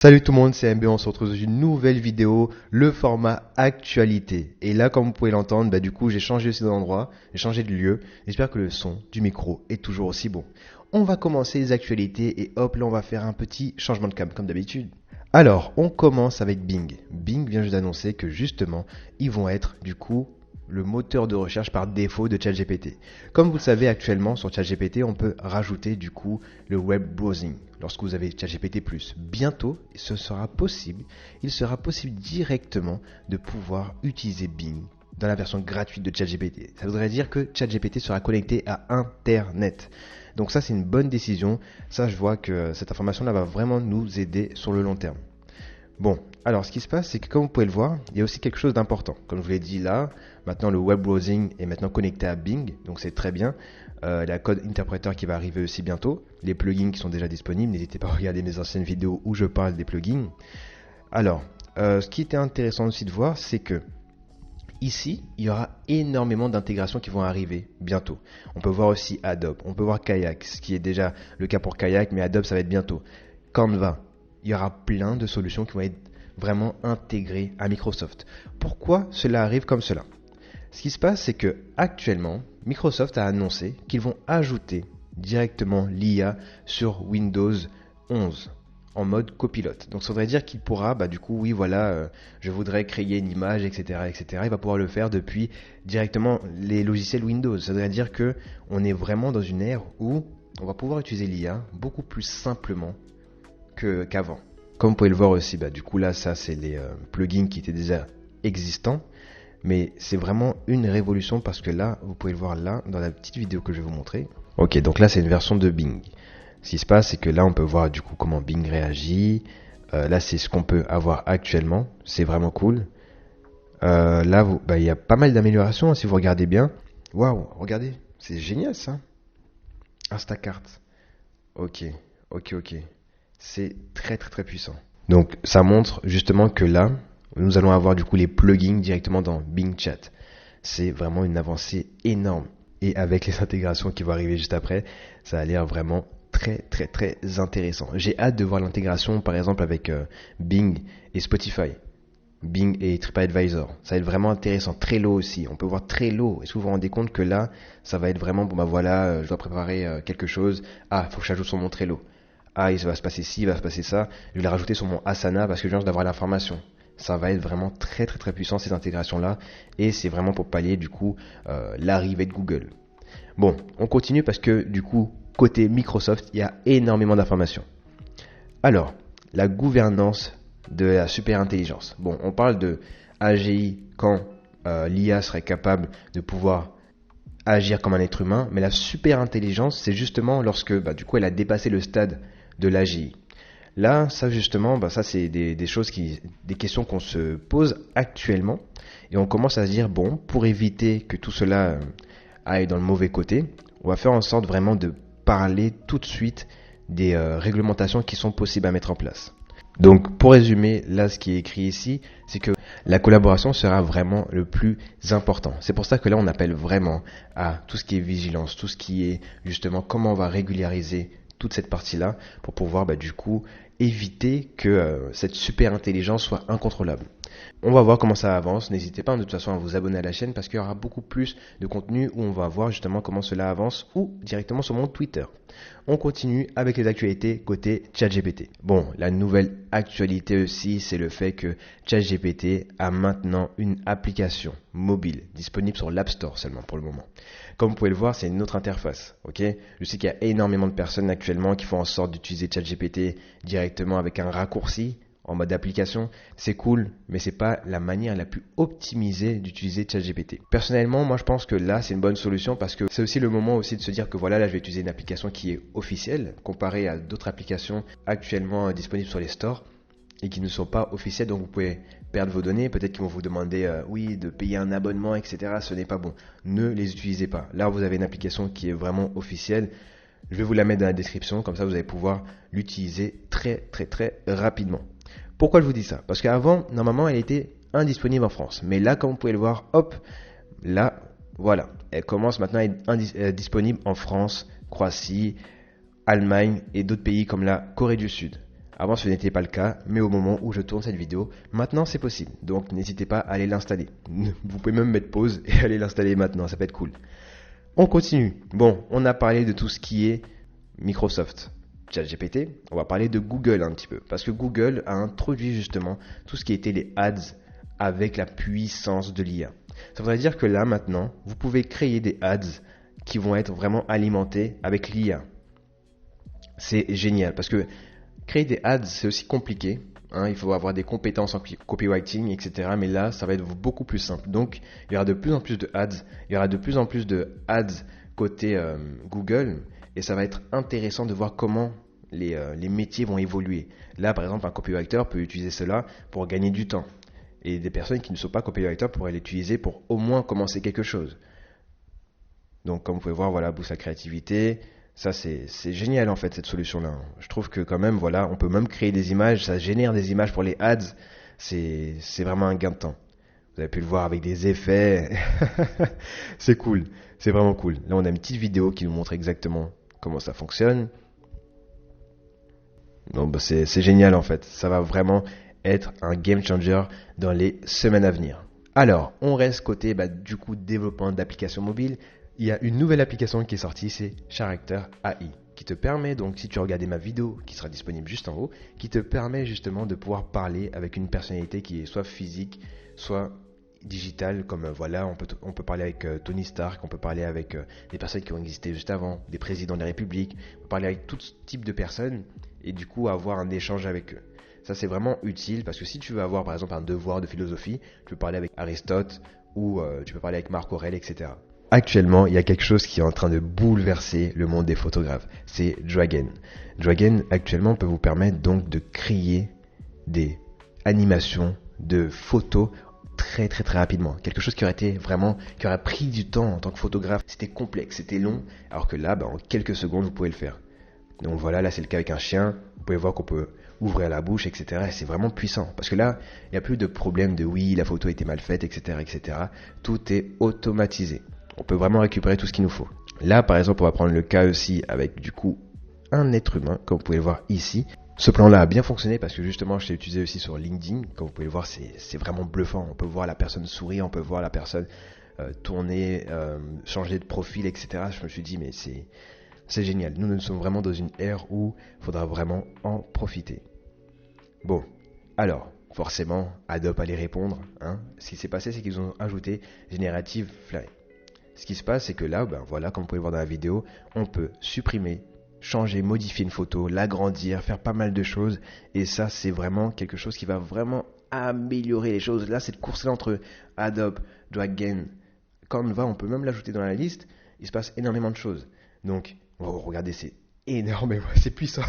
Salut tout le monde, c'est MB, on se retrouve dans une nouvelle vidéo, le format actualité. Et là, comme vous pouvez l'entendre, du coup, j'ai changé aussi d'endroit, j'ai changé de lieu. J'espère que le son du micro est toujours aussi bon. On va commencer les actualités et hop, là, on va faire un petit changement de cam, comme d'habitude. Alors, on commence avec Bing. Bing vient juste d'annoncer que justement, ils vont être, du coup, le moteur de recherche par défaut de ChatGPT. Comme vous le savez actuellement sur ChatGPT, on peut rajouter du coup le web browsing lorsque vous avez ChatGPT+. Bientôt, il sera possible directement de pouvoir utiliser Bing dans la version gratuite de ChatGPT. Ça voudrait dire que ChatGPT sera connecté à Internet. Donc ça, c'est une bonne décision. Ça, je vois que cette information-là va vraiment nous aider sur le long terme. Bon, alors ce qui se passe, c'est que comme vous pouvez le voir, il y a aussi quelque chose d'important. Comme je vous l'ai dit là, maintenant le web browsing est maintenant connecté à Bing, donc c'est très bien. La code interpréteur qui va arriver aussi bientôt, les plugins qui sont déjà disponibles, n'hésitez pas à regarder mes anciennes vidéos où je parle des plugins. Alors, ce qui était intéressant aussi de voir, c'est que ici, il y aura énormément d'intégrations qui vont arriver bientôt. On peut voir aussi Adobe, on peut voir Kayak, ce qui est déjà le cas pour Kayak, mais Adobe ça va être bientôt. Canva. Il y aura plein de solutions qui vont être vraiment intégrées à Microsoft. Pourquoi cela arrive comme cela? Ce qui se passe, c'est que actuellement, Microsoft a annoncé qu'ils vont ajouter directement l'IA sur Windows 11 en mode copilote. Donc ça voudrait dire qu'il pourra, du coup, oui, voilà, je voudrais créer une image, etc., etc. Il va pouvoir le faire depuis directement les logiciels Windows. Ça voudrait dire que on est vraiment dans une ère où on va pouvoir utiliser l'IA beaucoup plus simplement qu'avant. Comme vous pouvez le voir aussi, du coup là ça c'est les plugins qui étaient déjà existants, mais c'est vraiment une révolution parce que là vous pouvez le voir là dans la petite vidéo que je vais vous montrer. Ok, donc là c'est une version de Bing. Ce qui se passe c'est que là on peut voir du coup comment Bing réagit. Là c'est ce qu'on peut avoir actuellement, c'est vraiment cool. Là il y a pas mal d'améliorations si vous regardez bien. Waouh, regardez, c'est génial ça. Instacart. Ok. C'est très puissant. Donc ça montre justement que là, nous allons avoir du coup les plugins directement dans Bing Chat. C'est vraiment une avancée énorme. Et avec les intégrations qui vont arriver juste après, ça a l'air vraiment très intéressant. J'ai hâte de voir l'intégration par exemple avec Bing et Spotify. Bing et TripAdvisor. Ça va être vraiment intéressant. Trello aussi. On peut voir Trello. Est-ce que vous vous rendez compte que là, ça va être vraiment, voilà, je dois préparer quelque chose. Ah, il faut que j'ajoute sur mon Trello. Ah, il va se passer ci, il va se passer ça. Je vais la rajouter sur mon Asana parce que je viens d'avoir l'information. Ça va être vraiment très puissant ces intégrations-là. Et c'est vraiment pour pallier du coup l'arrivée de Google. Bon, on continue parce que du coup, côté Microsoft, il y a énormément d'informations. Alors, la gouvernance de la super intelligence. Bon, on parle de AGI quand l'IA serait capable de pouvoir agir comme un être humain, mais la super intelligence, c'est justement lorsque du coup elle a dépassé le stade de l'AGI. Là, ça justement, ça c'est des choses des questions qu'on se pose actuellement, et on commence à se dire bon, pour éviter que tout cela aille dans le mauvais côté, on va faire en sorte vraiment de parler tout de suite des réglementations qui sont possibles à mettre en place. Donc pour résumer, là ce qui est écrit ici, c'est que la collaboration sera vraiment le plus important. C'est pour ça que là on appelle vraiment à tout ce qui est vigilance, tout ce qui est justement comment on va régulariser toute cette partie-là pour pouvoir du coup éviter que cette super intelligence soit incontrôlable. On va voir comment ça avance. N'hésitez pas de toute façon à vous abonner à la chaîne parce qu'il y aura beaucoup plus de contenu où on va voir justement comment cela avance ou directement sur mon Twitter. On continue avec les actualités côté ChatGPT. Bon, la nouvelle actualité aussi, c'est le fait que ChatGPT a maintenant une application mobile disponible sur l'App Store seulement pour le moment. Comme vous pouvez le voir, c'est une autre interface. Ok, je sais qu'il y a énormément de personnes actuellement qui font en sorte d'utiliser ChatGPT directement avec un raccourci en mode application, c'est cool, mais c'est pas la manière la plus optimisée d'utiliser ChatGPT. Personnellement, moi je pense que là c'est une bonne solution parce que c'est aussi le moment aussi de se dire que voilà, là je vais utiliser une application qui est officielle comparée à d'autres applications actuellement disponibles sur les stores et qui ne sont pas officielles, donc vous pouvez perdre vos données, peut-être qu'ils vont vous demander de payer un abonnement, etc. Ce n'est pas bon. Ne les utilisez pas. Là vous avez une application qui est vraiment officielle. Je vais vous la mettre dans la description, comme ça vous allez pouvoir l'utiliser très rapidement. Pourquoi je vous dis ça? Parce qu'avant, normalement, elle était indisponible en France. Mais là, comme vous pouvez le voir, hop, là, voilà. Elle commence maintenant à être disponible en France, Croatie, Allemagne et d'autres pays comme la Corée du Sud. Avant, ce n'était pas le cas, mais au moment où je tourne cette vidéo, maintenant c'est possible. Donc n'hésitez pas à aller l'installer. Vous pouvez même mettre pause et aller l'installer maintenant, ça peut être cool. On continue. Bon, on a parlé de tout ce qui est Microsoft, ChatGPT. On va parler de Google un petit peu, parce que Google a introduit justement tout ce qui était les ads avec la puissance de l'IA. Ça voudrait dire que là maintenant, vous pouvez créer des ads qui vont être vraiment alimentés avec l'IA. C'est génial parce que créer des ads, c'est aussi compliqué. Il faut avoir des compétences en copywriting, etc. Mais là, ça va être beaucoup plus simple. Donc, il y aura de plus en plus de ads. Il y aura de plus en plus de ads côté Google. Et ça va être intéressant de voir comment les métiers vont évoluer. Là, par exemple, un copywriter peut utiliser cela pour gagner du temps. Et des personnes qui ne sont pas copywriters pourraient l'utiliser pour au moins commencer quelque chose. Donc, comme vous pouvez voir, voilà, boost la créativité. Ça, c'est génial en fait, cette solution-là. Je trouve que quand même, voilà, on peut même créer des images, ça génère des images pour les ads. C'est vraiment un gain de temps. Vous avez pu le voir avec des effets. C'est cool, c'est vraiment cool. Là, on a une petite vidéo qui nous montre exactement comment ça fonctionne. Donc, c'est génial en fait. Ça va vraiment être un game changer dans les semaines à venir. Alors, on reste côté du coup développement d'applications mobiles. Il y a une nouvelle application qui est sortie, c'est Character AI, qui te permet, donc si tu as regardé ma vidéo qui sera disponible juste en haut, qui te permet justement de pouvoir parler avec une personnalité qui est soit physique, soit digitale, comme voilà, on peut parler avec Tony Stark, on peut parler avec des personnes qui ont existé juste avant, des présidents de la République, on peut parler avec tout type de personnes et du coup avoir un échange avec eux. Ça c'est vraiment utile parce que si tu veux avoir par exemple un devoir de philosophie, tu peux parler avec Aristote ou tu peux parler avec Marc Aurèle, etc. Actuellement, il y a quelque chose qui est en train de bouleverser le monde des photographes. C'est Dragon. Dragon, actuellement, peut vous permettre donc de créer des animations de photos très très très rapidement. Quelque chose qui aurait pris du temps en tant que photographe. C'était complexe, c'était long. Alors que là, en quelques secondes, vous pouvez le faire. Donc voilà, là c'est le cas avec un chien. Vous pouvez voir qu'on peut ouvrir la bouche, etc. Et c'est vraiment puissant. Parce que là, il n'y a plus de problème de oui, la photo était mal faite, etc., etc. Tout est automatisé. On peut vraiment récupérer tout ce qu'il nous faut. Là, par exemple, on va prendre le cas aussi avec du coup un être humain, comme vous pouvez le voir ici. Ce plan-là a bien fonctionné parce que justement, je l'ai utilisé aussi sur LinkedIn. Comme vous pouvez le voir, c'est vraiment bluffant. On peut voir la personne sourire, on peut voir la personne tourner, changer de profil, etc. Je me suis dit, mais c'est génial. Nous sommes vraiment dans une ère où il faudra vraiment en profiter. Bon, alors, forcément, Adobe allait répondre. Ce qui s'est passé, c'est qu'ils ont ajouté Generative Fly. Ce qui se passe, c'est que là, voilà, comme vous pouvez le voir dans la vidéo, on peut supprimer, changer, modifier une photo, l'agrandir, faire pas mal de choses. Et ça, c'est vraiment quelque chose qui va vraiment améliorer les choses. Là, cette course-là entre Adobe, Dragon, Canva, on peut même l'ajouter dans la liste. Il se passe énormément de choses. Donc, regardez, c'est énorme, c'est puissant.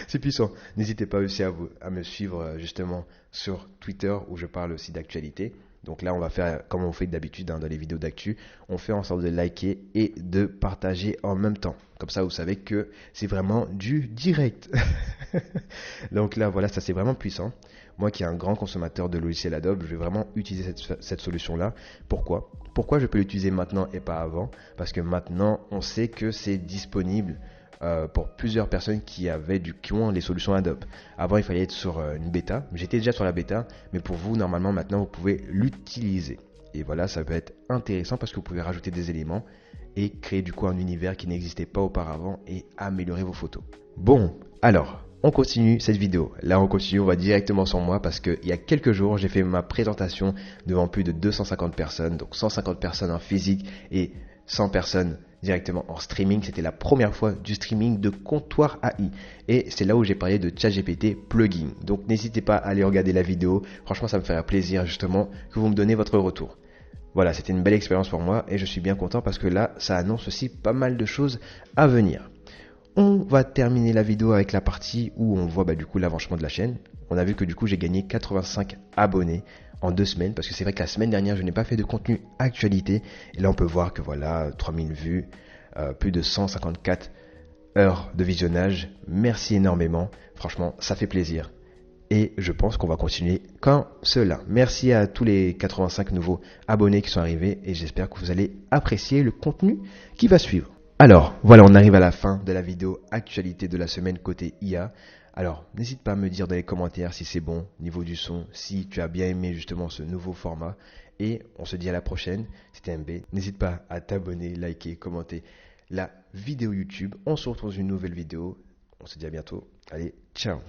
C'est puissant. N'hésitez pas aussi à me suivre justement sur Twitter où je parle aussi d'actualité. Donc là, on va faire comme on fait d'habitude dans les vidéos d'actu. On fait en sorte de liker et de partager en même temps. Comme ça, vous savez que c'est vraiment du direct. Donc là, voilà, ça c'est vraiment puissant. Moi qui est un grand consommateur de logiciels Adobe, je vais vraiment utiliser cette solution-là. Pourquoi je peux l'utiliser maintenant et pas avant? Parce que maintenant, on sait que c'est disponible pour plusieurs personnes qui ont les solutions Adobe. Avant, il fallait être sur une bêta. J'étais déjà sur la bêta, mais pour vous, normalement, maintenant, vous pouvez l'utiliser. Et voilà, ça peut être intéressant parce que vous pouvez rajouter des éléments et créer du coup un univers qui n'existait pas auparavant et améliorer vos photos. Bon, alors, on continue cette vidéo. Là, on va directement sur moi parce qu'il y a quelques jours, j'ai fait ma présentation devant plus de 250 personnes, donc 150 personnes en physique et 100 personnes directement en streaming. C'était la première fois du streaming de Comptoir AI et c'est là où j'ai parlé de ChatGPT plugin. Donc n'hésitez pas à aller regarder la vidéo. Franchement, ça me ferait plaisir justement que vous me donnez votre retour. Voilà, c'était une belle expérience pour moi et je suis bien content parce que là, ça annonce aussi pas mal de choses à venir. On va terminer la vidéo avec la partie où on voit du coup l'avancement de la chaîne. On a vu que du coup j'ai gagné 85 abonnés en 2 semaines parce que c'est vrai que la semaine dernière je n'ai pas fait de contenu actualité et là on peut voir que voilà 3000 vues, plus de 154 heures de visionnage. Merci énormément, franchement ça fait plaisir et je pense qu'on va continuer comme cela. Merci à tous les 85 nouveaux abonnés qui sont arrivés et j'espère que vous allez apprécier le contenu qui va suivre. Alors, voilà, on arrive à la fin de la vidéo actualité de la semaine côté IA. Alors, n'hésite pas à me dire dans les commentaires si c'est bon, niveau du son, si tu as bien aimé justement ce nouveau format. Et on se dit à la prochaine, c'était MB. N'hésite pas à t'abonner, liker, commenter la vidéo YouTube. On se retrouve dans une nouvelle vidéo. On se dit à bientôt. Allez, ciao!